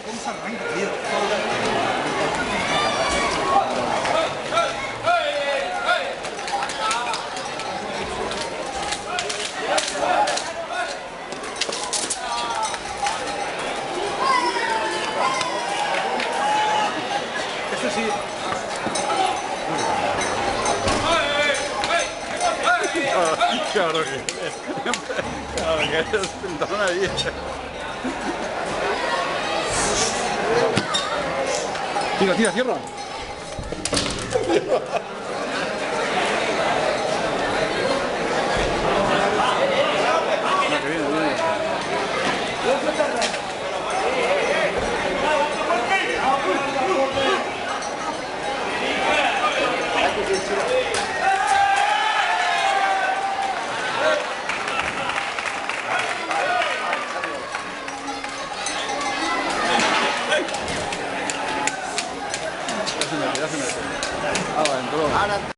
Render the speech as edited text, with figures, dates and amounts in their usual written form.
cómo se arranca, tío. Eso sí. Claro que es pintona ahí. Tira, tira, cierra. Ya se mete. Ah, va, entró.